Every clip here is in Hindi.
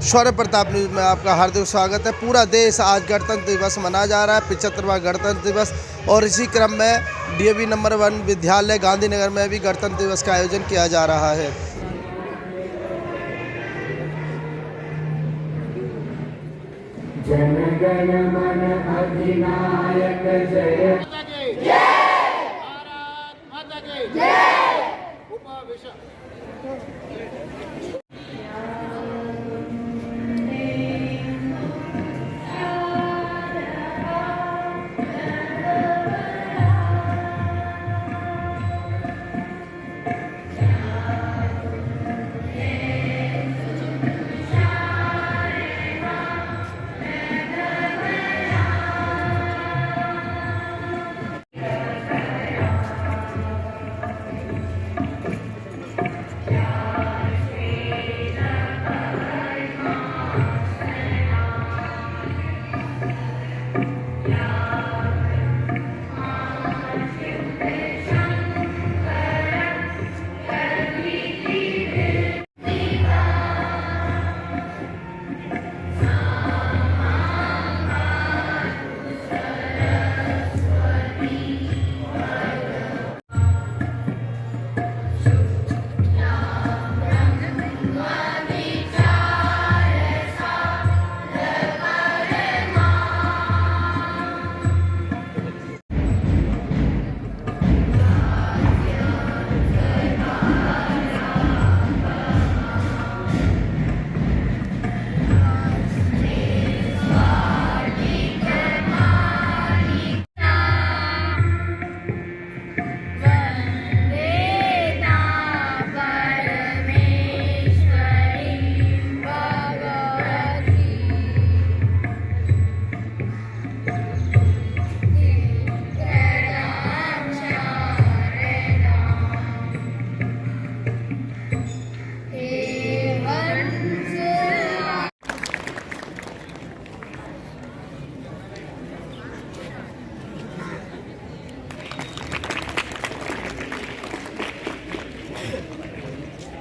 शौर्य प्रताप न्यूज़ में आपका हार्दिक स्वागत है। पूरा देश आज गणतंत्र दिवस मनाया जा रहा है, 75वां गणतंत्र दिवस। और इसी क्रम में DAV नंबर 1 विद्यालय गांधीनगर में भी गणतंत्र दिवस का आयोजन किया जा रहा है। जन गण मन अधिनायक जय भारत माता की जय।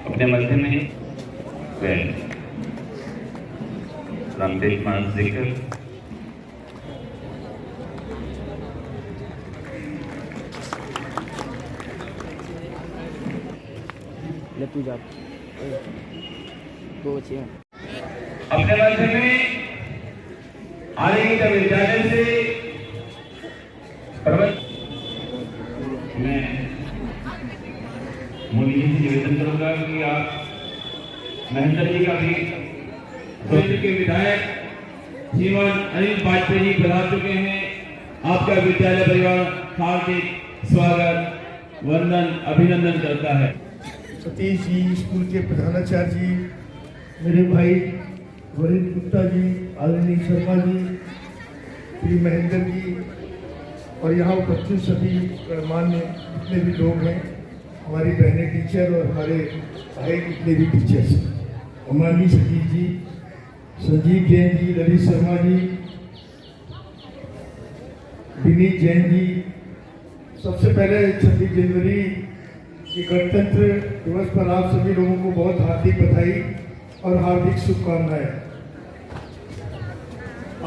अपने मध्य में वे रामदेव मानस देकर पूजा दो बच्चे हैं। अपने मध्य में आलिंग विद्यालय से मैं मोदी जी से निवेदन करूंगा कि आप महेंद्र जी का भी केंद्र के विधायक श्रीमान अनिल वाजपेयी जी पधार चुके हैं। आपका विद्यालय परिवार हार्दिक स्वागत वंदन अभिनंदन करता है। सतीश जी, स्कूल के प्रधानाचार्य जी, मेरे भाई रोहित गुप्ता जी, आदरणीय शर्मा जी, श्री महेंद्र जी और यहाँ उपस्थित सभी गणमान्य जितने भी लोग हैं, हमारी बहनें टीचर और हमारे भाई जितने भी टीचर्स, अमानी सतीश जी, संजीव जैन जी, ललित शर्मा जी, विनीत जैन जी। सबसे पहले 26 जनवरी की गणतंत्र दिवस पर आप सभी लोगों को बहुत हार्दिक बधाई और हार्दिक शुभकामनाएं।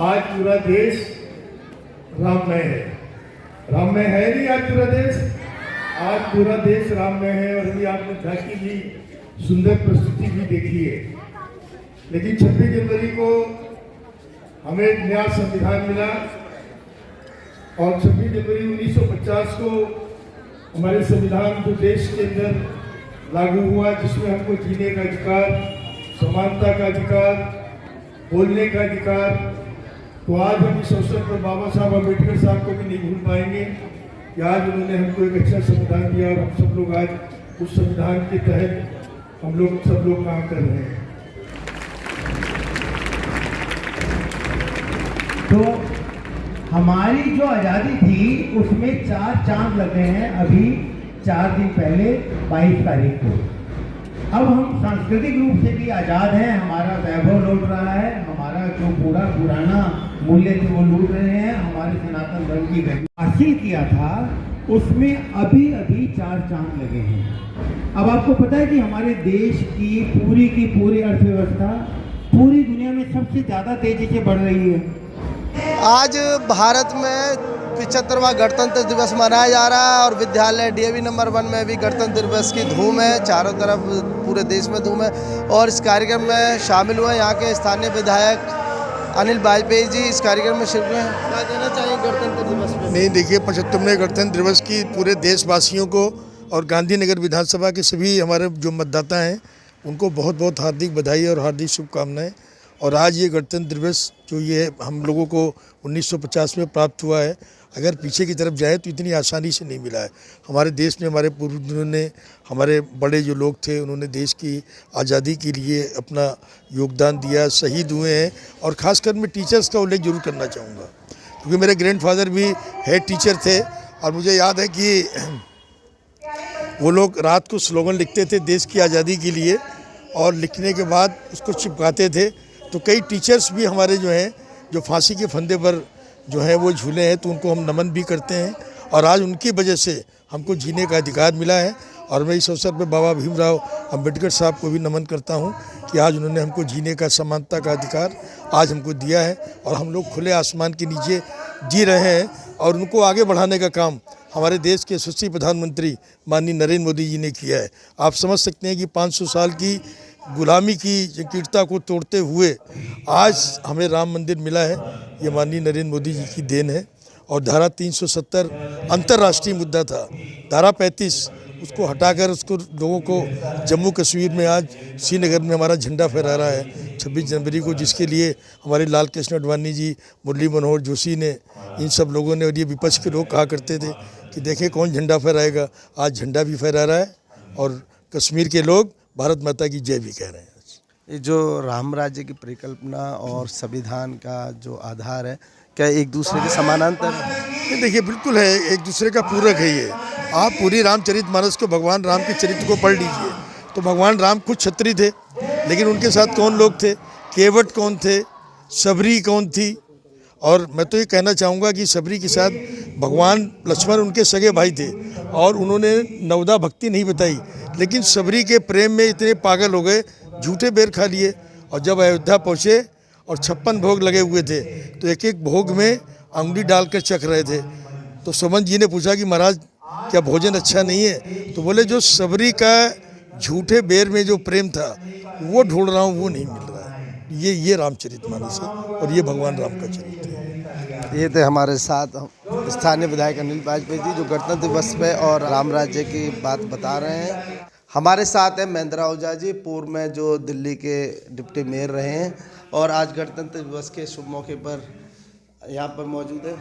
आज पूरा देश राममय है। राममय है नहीं आज पूरा देश? आज पूरा देश राममय है। और अभी आपने झांकी की सुंदर प्रस्तुति भी देखी है। लेकिन 26 जनवरी को हमें एक नया संविधान मिला और 26 जनवरी 1950 को हमारे संविधान जो देश के अंदर लागू हुआ, जिसमें हमको जीने का अधिकार, समानता का अधिकार, बोलने का अधिकार, तो आज हम इस अवसर पर बाबा साहब अम्बेडकर साहब को भी नहीं भूल पाएंगे कि आज उन्होंने हमको एक अच्छा संविधान दिया और हम सब लोग आज उस संविधान के तहत हम लोग सब लोग काम कर रहे हैं। तो हमारी जो आज़ादी थी उसमें 4 चांद लगे हैं अभी 4 दिन पहले 22 तारीख को। अब हम सांस्कृतिक रूप से भी आज़ाद हैं। हमारा वैभव लौट रहा है, हमारा जो पूरा पुराना मूल्य थे वो लूट रहे हैं। हमारे सनातन धर्म की हासिल किया था उसमें अभी अभी 4 चांद लगे हैं। अब आपको पता है कि हमारे देश की पूरी अर्थव्यवस्था पूरी सबसे ज़्यादा तेजी से बढ़ रही है। आज भारत में 75वां गणतंत्र दिवस मनाया जा रहा है और विद्यालय DAV नंबर 1 में भी गणतंत्र दिवस की धूम है, चारों तरफ पूरे देश में धूम है। और इस कार्यक्रम में शामिल हुए यहाँ के स्थानीय विधायक अनिल वाजपेयी जी इस कार्यक्रम में शिरकत हैं। क्या कहना चाहिए गणतंत्र दिवस पे? नहीं, देखिए 75वें गणतंत्र दिवस की पूरे देशवासियों को और गांधीनगर विधानसभा के सभी हमारे जो मतदाता हैं उनको बहुत बहुत हार्दिक बधाई और हार्दिक शुभकामनाएं। और आज ये गणतंत्र दिवस जो ये हम लोगों को 1950 में प्राप्त हुआ है, अगर पीछे की तरफ जाए तो इतनी आसानी से नहीं मिला है। हमारे देश में हमारे पूर्वजों ने, हमारे बड़े जो लोग थे, उन्होंने देश की आज़ादी के लिए अपना योगदान दिया, शहीद हुए हैं। और ख़ासकर मैं टीचर्स का उल्लेख जरूर करना चाहूँगा, क्योंकि मेरे ग्रैंडफादर भी हेड टीचर थे और मुझे याद है कि वो लोग रात को स्लोगन लिखते थे देश की आज़ादी के लिए और लिखने के बाद उसको चिपकाते थे। तो कई टीचर्स भी हमारे जो हैं जो फांसी के फंदे पर जो है वो झूले हैं, तो उनको हम नमन भी करते हैं। और आज उनकी वजह से हमको जीने का अधिकार मिला है। और मैं इस अवसर पर बाबा भीमराव अंबेडकर साहब को भी नमन करता हूं कि आज उन्होंने हमको जीने का, समानता का अधिकार आज हमको दिया है और हम लोग खुले आसमान के नीचे जी रहे हैं। और उनको आगे बढ़ाने का काम हमारे देश के यशस्वी प्रधानमंत्री माननीय नरेंद्र मोदी जी ने किया है। आप समझ सकते हैं कि 500 साल की गुलामी की जकीरता को तोड़ते हुए आज हमें राम मंदिर मिला है, ये माननीय नरेंद्र मोदी जी की देन है। और धारा 370 अंतर्राष्ट्रीय मुद्दा था, धारा 35 उसको हटाकर उसको लोगों को जम्मू कश्मीर में आज श्रीनगर में हमारा झंडा फहरा रहा है 26 जनवरी को, जिसके लिए हमारे लाल कृष्ण आडवाणी जी, मुरली मनोहर जोशी ने, इन सब लोगों ने, और ये विपक्ष के लोग कहा करते थे कि देखें कौन झंडा फहराएगा, आज झंडा भी फहरा रहा है और कश्मीर के लोग भारत माता की जय भी कह रहे हैं। ये जो राम राज्य की परिकल्पना और संविधान का जो आधार है, क्या एक दूसरे के समानांतर है? देखिए बिल्कुल है, एक दूसरे का पूरक है ये। आप पूरी रामचरितमानस को, भगवान राम के चरित्र को पढ़ लीजिए तो भगवान राम खुद क्षत्रिय थे, लेकिन उनके साथ कौन लोग थे, केवट कौन थे, सबरी कौन थी। और मैं तो ये कहना चाहूँगा कि सबरी के साथ भगवान लक्ष्मण उनके सगे भाई थे और उन्होंने नवदा भक्ति नहीं बताई, लेकिन सबरी के प्रेम में इतने पागल हो गए, झूठे बेर खा लिए। और जब अयोध्या पहुँचे और 56 भोग लगे हुए थे तो एक एक भोग में अंगुली डालकर चख रहे थे। तो सुमन जी ने पूछा कि महाराज क्या भोजन अच्छा नहीं है? तो बोले जो सबरी का झूठे बेर में जो प्रेम था वो ढूंढ रहा हूँ, वो नहीं मिल रहा है। ये रामचरितमानस है और ये भगवान राम का चरित्र है। ये थे हमारे साथ स्थानीय विधायक अनिल वाजपेयी जी, जो गणतंत्र दिवस पे और राम राज्य की बात बता रहे हैं। हमारे साथ है महेंद्र आहूजा जी, पूर्व में जो दिल्ली के डिप्टी मेयर रहे हैं और आज गणतंत्र दिवस के शुभ मौके पर यहाँ पर मौजूद है।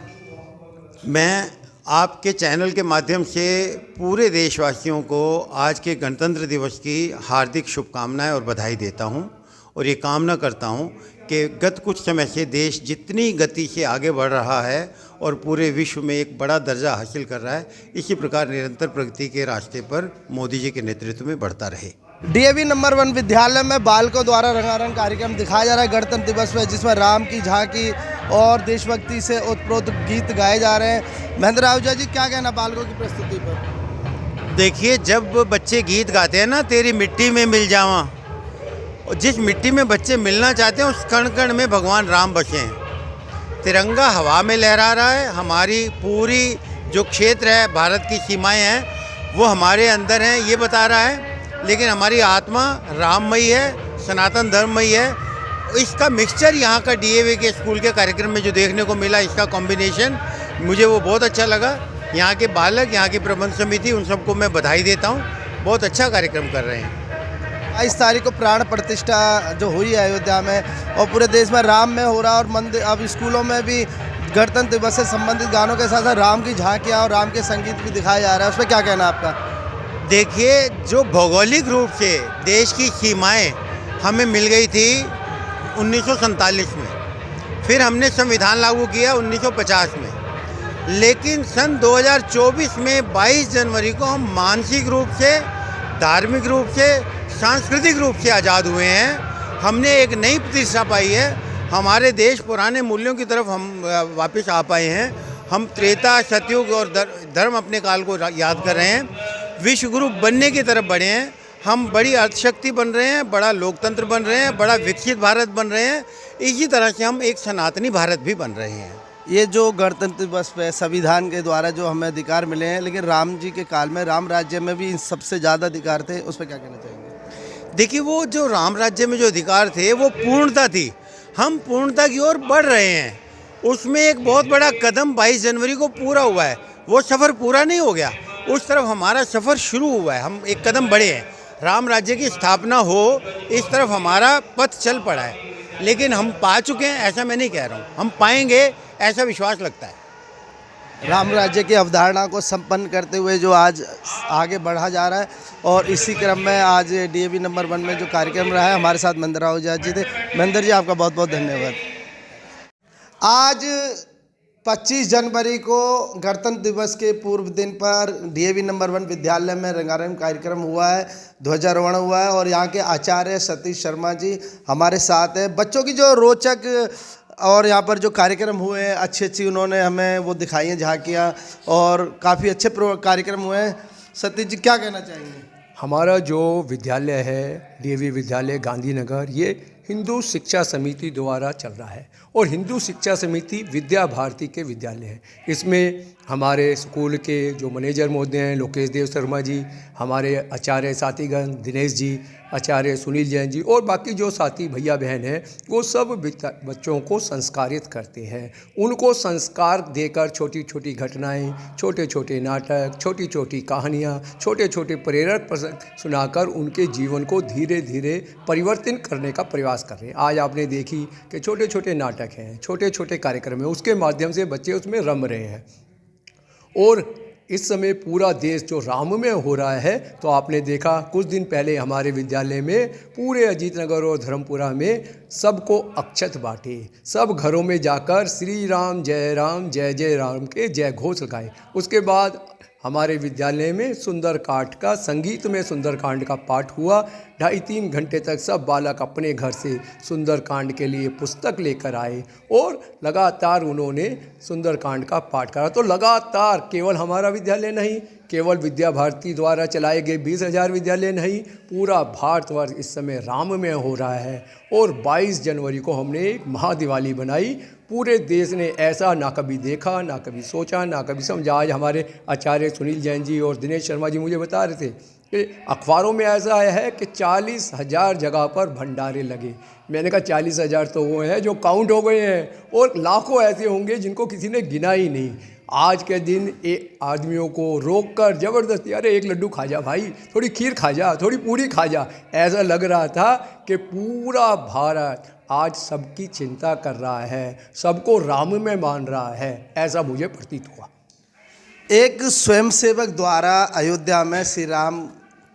मैं आपके चैनल के माध्यम से पूरे देशवासियों को आज के गणतंत्र दिवस की हार्दिक शुभकामनाएं और बधाई देता हूं और ये कामना करता हूं कि गत कुछ समय से देश जितनी गति से आगे बढ़ रहा है और पूरे विश्व में एक बड़ा दर्जा हासिल कर रहा है, इसी प्रकार निरंतर प्रगति के रास्ते पर मोदी जी के नेतृत्व में बढ़ता रहे। DAV नंबर 1 विद्यालय में बालकों द्वारा रंगारंग कार्यक्रम दिखाया जा रहा है गणतंत्र दिवस में, जिसमें राम की झांकी और देशभक्ति से ओतप्रोत गीत गाए जा रहे हैं। महेंद्र आहूजा जी, क्या कहना बालकों की प्रस्तुति पर? देखिए, जब बच्चे गीत गाते हैं ना, तेरी मिट्टी में मिल जावा, और जिस मिट्टी में बच्चे मिलना चाहते हैं उस कण कण में भगवान राम बसे हैं। तिरंगा हवा में लहरा रहा है, हमारी पूरी जो क्षेत्र है, भारत की सीमाएं हैं, वो हमारे अंदर हैं, ये बता रहा है। लेकिन हमारी आत्मा राममयी है, सनातन धर्ममयी है। इसका मिक्सचर यहाँ का DAV के स्कूल के कार्यक्रम में जो देखने को मिला, इसका कॉम्बिनेशन मुझे वो बहुत अच्छा लगा। यहाँ के बालक, यहाँ की प्रबंध समिति, उन सबको मैं बधाई देता हूँ, बहुत अच्छा कार्यक्रम कर रहे हैं। 22 तारीख को प्राण प्रतिष्ठा जो हुई है अयोध्या में और पूरे देश में राम में हो रहा, और मंदिर अब स्कूलों में भी गणतंत्र दिवस से संबंधित गानों के साथ साथ राम की झांकियाँ और राम के संगीत भी दिखाया जा रहा है, उस पर क्या कहना आपका? देखिए, जो भौगोलिक रूप से देश की सीमाएं हमें मिल गई थी 1947 में, फिर हमने संविधान लागू किया 1950 में, लेकिन सन 2024 में 22 जनवरी को हम मानसिक रूप से, धार्मिक रूप से, सांस्कृतिक रूप से आज़ाद हुए हैं। हमने एक नई प्रतिष्ठा पाई है, हमारे देश पुराने मूल्यों की तरफ हम वापस आ पाए हैं। हम त्रेता, सतयुग और धर्म अपने काल को याद कर रहे हैं, विश्व गुरु बनने की तरफ बढ़े हैं। हम बड़ी अर्थशक्ति बन रहे हैं, बड़ा लोकतंत्र बन रहे हैं, बड़ा विकसित भारत बन रहे हैं। इसी तरह से हम एक सनातनी भारत भी बन रहे हैं। ये जो गणतंत्र दिवस पे संविधान के द्वारा जो हमें अधिकार मिले हैं, लेकिन राम जी के काल में राम राज्य में भी सबसे ज़्यादा अधिकार थे, उस पर क्या कहना चाहेंगे? देखिए, वो जो राम राज्य में जो अधिकार थे वो पूर्णता थी। हम पूर्णता की ओर बढ़ रहे हैं। उसमें एक बहुत बड़ा कदम 22 जनवरी को पूरा हुआ है। वो सफ़र पूरा नहीं हो गया, उस तरफ हमारा सफ़र शुरू हुआ है। हम एक कदम बढ़े हैं। राम राज्य की स्थापना हो, इस तरफ हमारा पथ चल पड़ा है। लेकिन हम पा चुके हैं ऐसा मैं नहीं कह रहा हूँ, हम पाएंगे ऐसा विश्वास लगता है। राम राज्य की अवधारणा को संपन्न करते हुए जो आज आगे बढ़ा जा रहा है, और इसी क्रम में आज DAV नंबर 1 में जो कार्यक्रम रहा है, हमारे साथ महेंद्र राव जी थे। महेंद्र जी, आपका बहुत बहुत धन्यवाद। आज 25 जनवरी को गणतंत्र दिवस के पूर्व दिन पर DAV नंबर 1 विद्यालय में रंगारंग कार्यक्रम हुआ है, ध्वजारोहण हुआ है, और यहाँ के आचार्य सतीश शर्मा जी हमारे साथ हैं। बच्चों की जो रोचक और यहाँ पर जो कार्यक्रम हुए हैं, अच्छी उन्होंने हमें वो दिखाई हैं, झांकियाँ, और काफ़ी अच्छे कार्यक्रम हुए हैं। सतीश जी, क्या कहना चाहेंगे? हमारा जो विद्यालय है DAV विद्यालय गांधीनगर, ये हिंदू शिक्षा समिति द्वारा चल रहा है, और हिंदू शिक्षा समिति विद्या भारती के विद्यालय है। इसमें हमारे स्कूल के जो मैनेजर महोदय हैं लोकेश देव शर्मा जी, हमारे आचार्य साथीगण दिनेश जी, आचार्य सुनील जैन जी, और बाकी जो साथी भैया बहन हैं, वो सब बच्चों को संस्कारित करते हैं। उनको संस्कार देकर छोटी छोटी घटनाएं, छोटे छोटे नाटक, छोटी छोटी कहानियाँ, छोटे छोटे प्रेरक प्रसंग सुनाकर उनके जीवन को धीरे धीरे परिवर्तन करने का प्रयास कर रहे हैं। आज आपने देखी कि छोटे छोटे नाटक हैं, छोटे छोटे कार्यक्रम हैं, उसके माध्यम से बच्चे उसमें रम रहे हैं। और इस समय पूरा देश जो राममय हो रहा है, तो आपने देखा कुछ दिन पहले हमारे विद्यालय में पूरे अजीत नगर और धर्मपुरा में सबको अक्षत बांटे, सब घरों में जाकर श्री राम जय जय राम के जय घोष लगाए। उसके बाद हमारे विद्यालय में सुंदरकांड का संगीत में सुंदरकांड का पाठ हुआ। 2.5-3 घंटे तक सब बालक अपने घर से सुंदरकांड के लिए पुस्तक लेकर आए, और लगातार उन्होंने सुंदरकांड का पाठ करा। तो लगातार केवल हमारा विद्यालय नहीं, केवल विद्या भारती द्वारा चलाए गए 20,000 विद्यालय नहीं, पूरा भारतवर्ष इस समय राममय हो रहा है। और 22 जनवरी को हमने एक महादिवाली बनाई। पूरे देश ने ऐसा ना कभी देखा, ना कभी सोचा, ना कभी समझा। आज हमारे आचार्य सुनील जैन जी और दिनेश शर्मा जी मुझे बता रहे थे कि अखबारों में ऐसा आया है कि 40,000 जगह पर भंडारे लगे। मैंने कहा 40,000 तो वो हैं जो काउंट हो गए हैं, और लाखों ऐसे होंगे जिनको किसी ने गिना ही नहीं। आज के दिन एक आदमियों को रोककर ज़बरदस्ती, अरे एक लड्डू खा जा भाई, थोड़ी खीर खा जा, थोड़ी पूरी खा जा, ऐसा लग रहा था कि पूरा भारत आज सबकी चिंता कर रहा है, सबको राम में मान रहा है, ऐसा मुझे प्रतीत हुआ। एक स्वयंसेवक द्वारा अयोध्या में श्री राम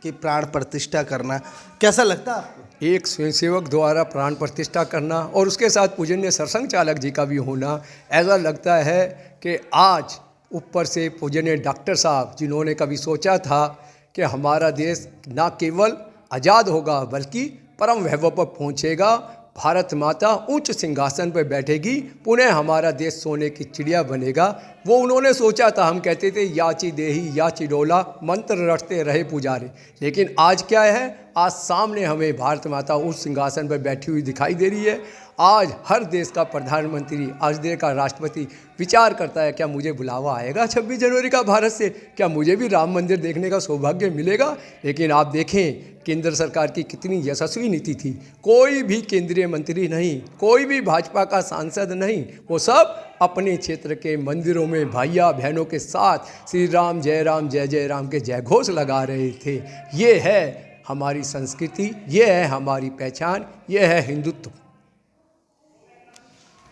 की प्राण प्रतिष्ठा करना कैसा लगता है आपको? एक स्वयंसेवक द्वारा प्राण प्रतिष्ठा करना और उसके साथ पूजनीय सरसंघ चालक जी का भी होना, ऐसा लगता है कि आज ऊपर से पूजनीय डॉक्टर साहब, जिन्होंने कभी सोचा था कि हमारा देश ना केवल आज़ाद होगा बल्कि परम वैभव पर पहुँचेगा, भारत माता उच्च सिंहासन पर बैठेगी, पुनः हमारा देश सोने की चिड़िया बनेगा, वो उन्होंने सोचा था। हम कहते थे याची देही याची डोला, मंत्र रटते रहे पुजारी। लेकिन आज क्या है, आज सामने हमें भारत माता उस सिंहासन पर बैठी हुई दिखाई दे रही है। आज हर देश का प्रधानमंत्री, आज देश का राष्ट्रपति विचार करता है क्या मुझे बुलावा आएगा 26 जनवरी का भारत से, क्या मुझे भी राम मंदिर देखने का सौभाग्य मिलेगा। लेकिन आप देखें केंद्र सरकार की कितनी यशस्वी नीति थी। कोई भी केंद्रीय मंत्री नहीं, कोई भी भाजपा का सांसद नहीं, वो सब अपने क्षेत्र के मंदिरों में भाइयों बहनों के साथ श्री राम जय जय राम के जय घोष लगा रहे थे। ये है हमारी संस्कृति, ये है हमारी पहचान, ये है हिंदुत्व।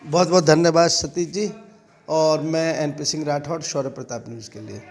बहुत बहुत धन्यवाद सतीश जी। और मैं NP सिंह राठौड़, शौर्य प्रताप न्यूज़ के लिए।